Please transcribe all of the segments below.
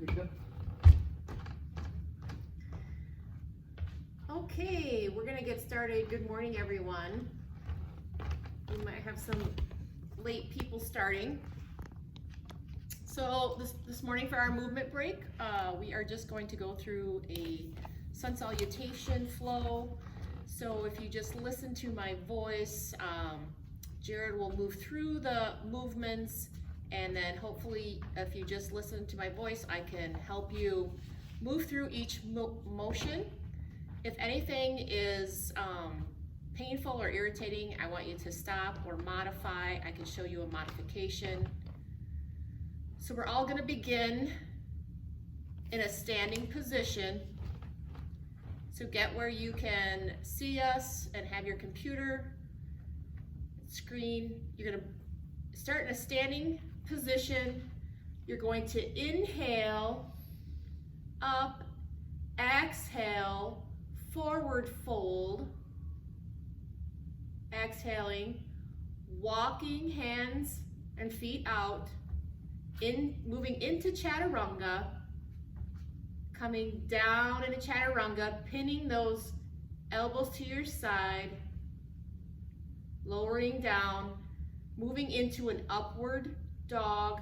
Good, good. Okay, we're gonna get started. Good morning, everyone. We might have some late people starting. So this morning for our movement break, we are just going to go through a sun salutation flow. So if you just listen to my voice, Jared will move through the movements, and then hopefully if you just listen to my voice, I can help you move through each motion. If anything is painful or irritating, I want you to stop or modify. I can show you a modification. So we're all gonna begin in a standing position. So get where you can see us and have your computer screen. You're gonna start in a standing position. You're going to inhale, up, exhale, forward fold, exhaling, walking hands and feet out, moving into chaturanga, coming down into chaturanga, pinning those elbows to your side, lowering down, moving into an upward dog,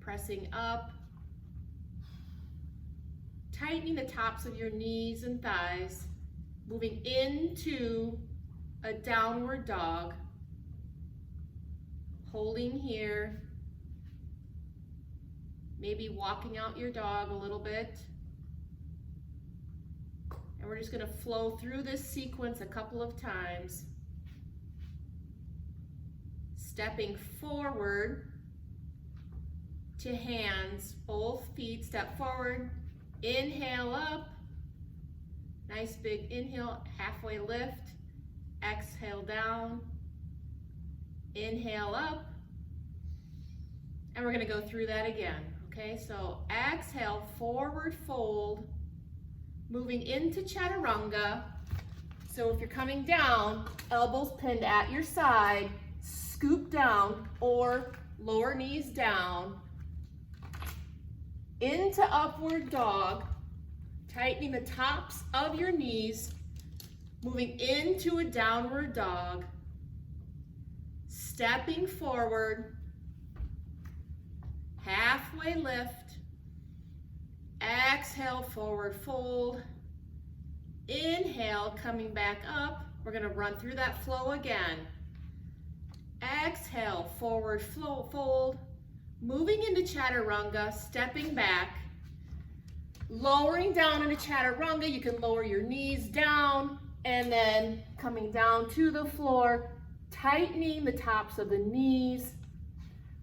pressing up, tightening the tops of your knees and thighs, moving into a downward dog, holding here, maybe walking out your dog a little bit. And we're just gonna flow through this sequence a couple of times. Stepping forward to hands, both feet step forward, inhale up, nice big inhale, halfway lift, exhale down, inhale up, and we're gonna go through that again, okay? So exhale, forward fold, moving into chaturanga. So if you're coming down, elbows pinned at your side, scoop down or lower knees down, into upward dog, tightening the tops of your knees, moving into a downward dog, stepping forward, halfway lift, exhale, forward fold, inhale, coming back up. We're gonna run through that flow again. Exhale, forward fold, moving into chaturanga, stepping back, lowering down into chaturanga. You can lower your knees down and then coming down to the floor, tightening the tops of the knees,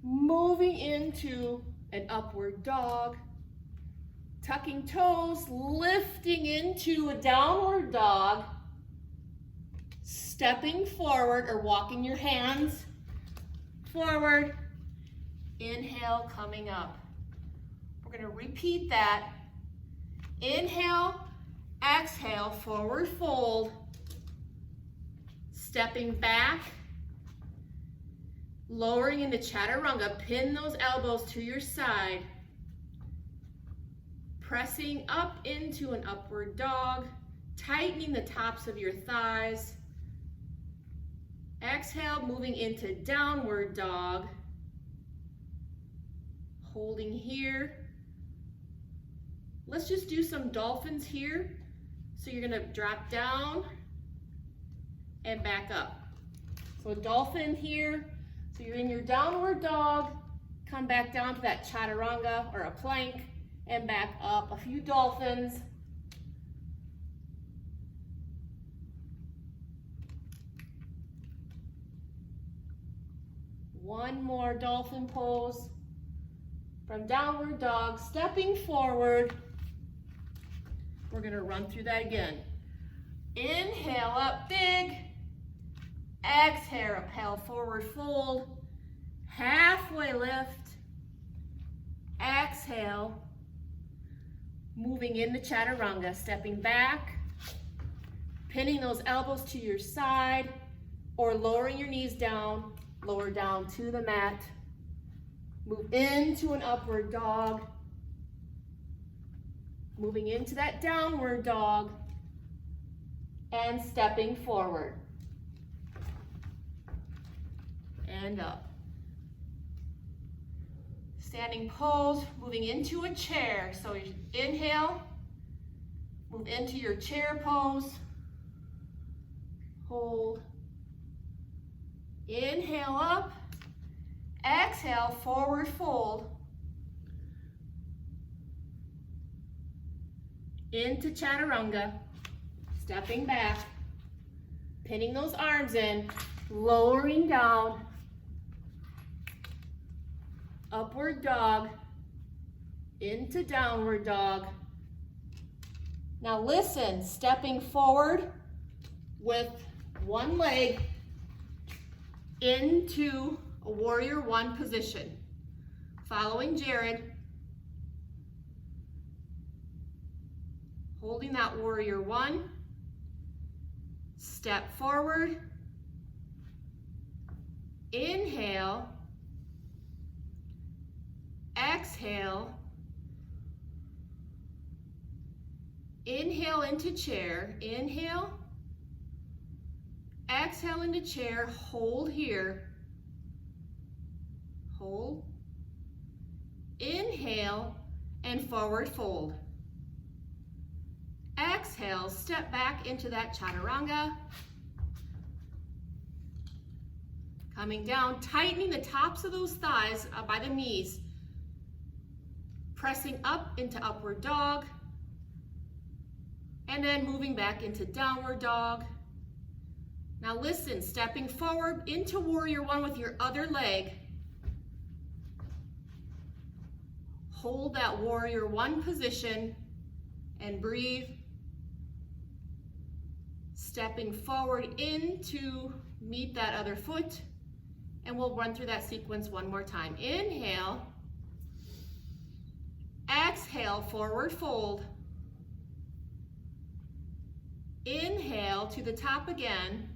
moving into an upward dog, tucking toes, lifting into a downward dog, stepping forward or walking your hands forward, inhale, coming up. We're gonna repeat that. Inhale, exhale, forward fold, stepping back, lowering into chaturanga, pin those elbows to your side, pressing up into an upward dog, tightening the tops of your thighs. Exhale, moving into downward dog, holding here. Let's just do some dolphins here. So you're gonna drop down and back up. So a dolphin here. So you're in your downward dog, come back down to that chaturanga or a plank and back up. A few dolphins. One more dolphin pose. From downward dog, stepping forward. We're gonna run through that again. Inhale up big. Exhale, forward fold. Halfway lift. Exhale. Moving into chaturanga, stepping back. Pinning those elbows to your side or lowering your knees down, lower down to the mat. Move into an upward dog. Moving into that downward dog. And stepping forward. And up. Standing pose, moving into a chair. So you inhale, move into your chair pose. Hold. Inhale up. Exhale, forward fold. Into chaturanga. Stepping back. Pinning those arms in. Lowering down. Upward dog. Into downward dog. Now listen, stepping forward with one leg into a warrior one position. Following Jared. Holding that warrior one. Step forward. Inhale. Exhale. Inhale into chair. Inhale. Exhale into chair. Hold here. Hold. Inhale and forward fold. Exhale, step back into that chaturanga. Coming down, tightening the tops of those thighs by the knees. Pressing up into upward dog. And then moving back into downward dog. Now listen, stepping forward into warrior one with your other leg. Hold that warrior one position and breathe. Stepping forward in to meet that other foot. And we'll run through that sequence one more time. Inhale. Exhale, forward fold. Inhale to the top again.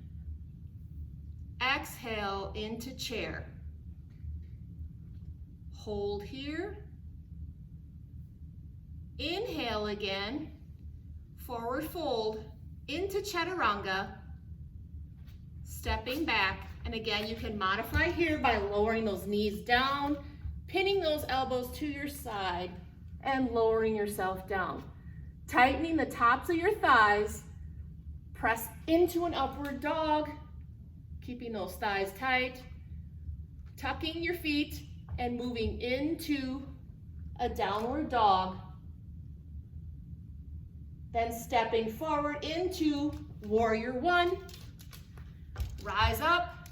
Exhale into chair. Hold here. Inhale again. Forward fold into chaturanga. Stepping back. And again, you can modify here by lowering those knees down, pinning those elbows to your side, and lowering yourself down. Tightening the tops of your thighs. Press into an upward dog, keeping those thighs tight. Tucking your feet and moving into a downward dog. Then stepping forward into warrior one. Rise up.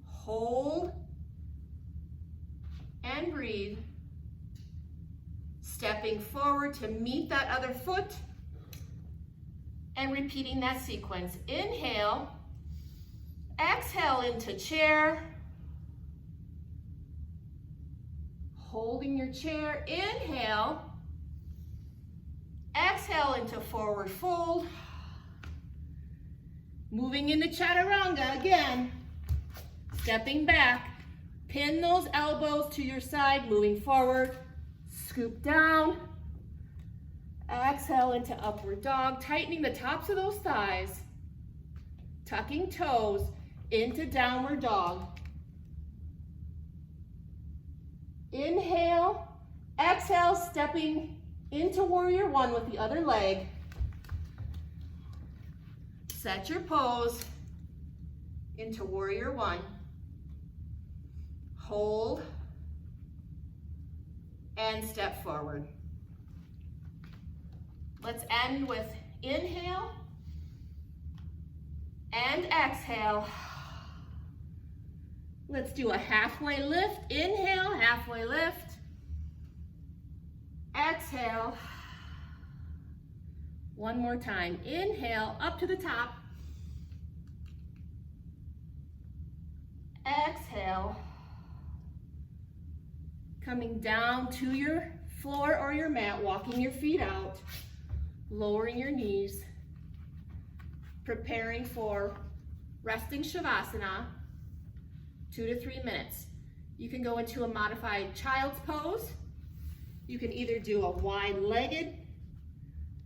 Hold and breathe. Stepping forward to meet that other foot and repeating that sequence. Inhale, exhale into chair. Holding your chair, inhale, exhale into forward fold. Moving into chaturanga again. Stepping back, pin those elbows to your side, moving forward, scoop down, exhale into upward dog, tightening the tops of those thighs, tucking toes into downward dog. Inhale, exhale, stepping into warrior one with the other leg. Set your pose into warrior one. Hold and step forward. Let's end with inhale and exhale. Let's do a halfway lift. Inhale, halfway lift. Exhale. One more time. Inhale, up to the top. Exhale. Coming down to your floor or your mat, walking your feet out, lowering your knees, preparing for resting Shavasana 2 to 3 minutes. You can go into a modified child's pose. You can either do a wide-legged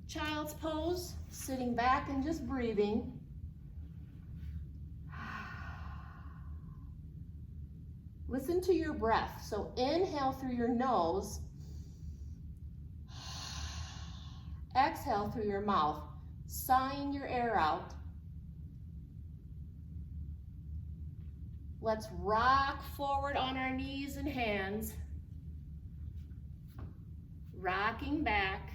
child's pose, sitting back and just breathing. Listen to your breath. So inhale through your nose. Exhale through your mouth, sighing your air out. Let's rock forward on our knees and hands. Rocking back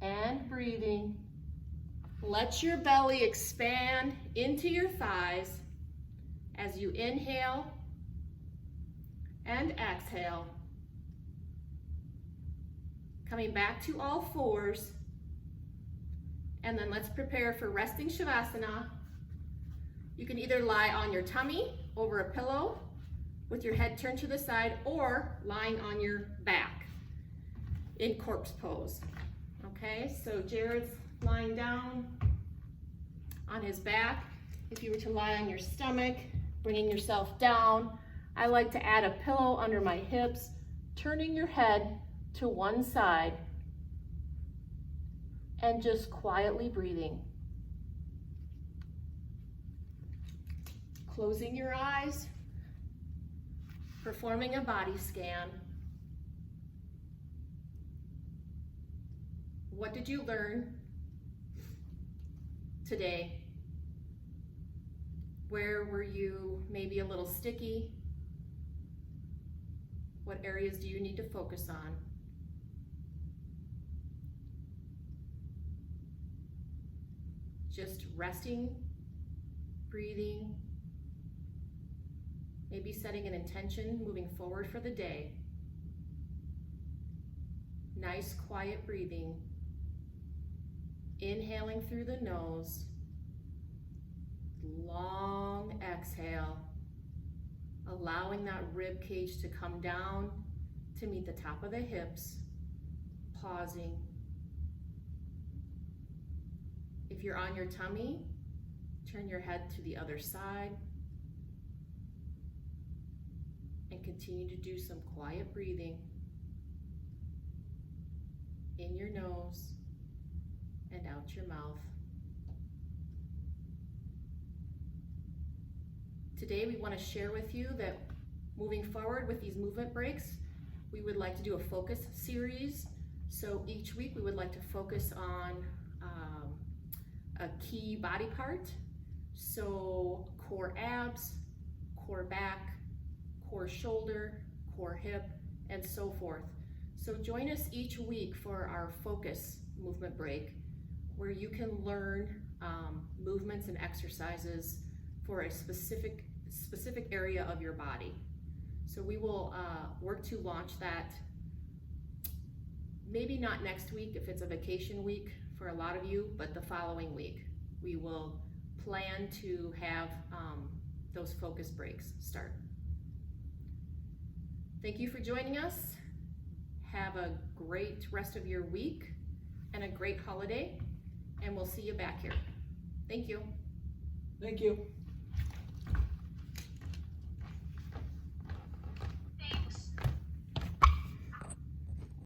and breathing. Let your belly expand into your thighs as you inhale and exhale. Coming back to all fours. And then let's prepare for resting Shavasana. You can either lie on your tummy over a pillow with your head turned to the side, or lying on your back in corpse pose. Okay, so Jared's lying down on his back. If you were to lie on your stomach, bringing yourself down, I like to add a pillow under my hips, turning your head to one side, and just quietly breathing. Closing your eyes, performing a body scan. What did you learn today? Where were you maybe a little sticky? What areas do you need to focus on? Just resting, breathing, maybe setting an intention moving forward for the day. Nice quiet breathing. Inhaling through the nose. Long exhale. Allowing that rib cage to come down to meet the top of the hips. Pausing. If you're on your tummy, turn your head to the other side and continue to do some quiet breathing in your nose and out your mouth. Today we want to share with you that moving forward with these movement breaks, we would like to do a focus series. So each week we would like to focus on a key body part. So core abs, core back, core shoulder, core hip, and so forth. So join us each week for our focus movement break, where you can learn movements and exercises for a specific area of your body. So we will work to launch that, maybe not next week if it's a vacation week for a lot of you, but the following week. We will plan to have those focus breaks start. Thank you for joining us. Have a great rest of your week and a great holiday, and we'll see you back here. Thank you. Thank you.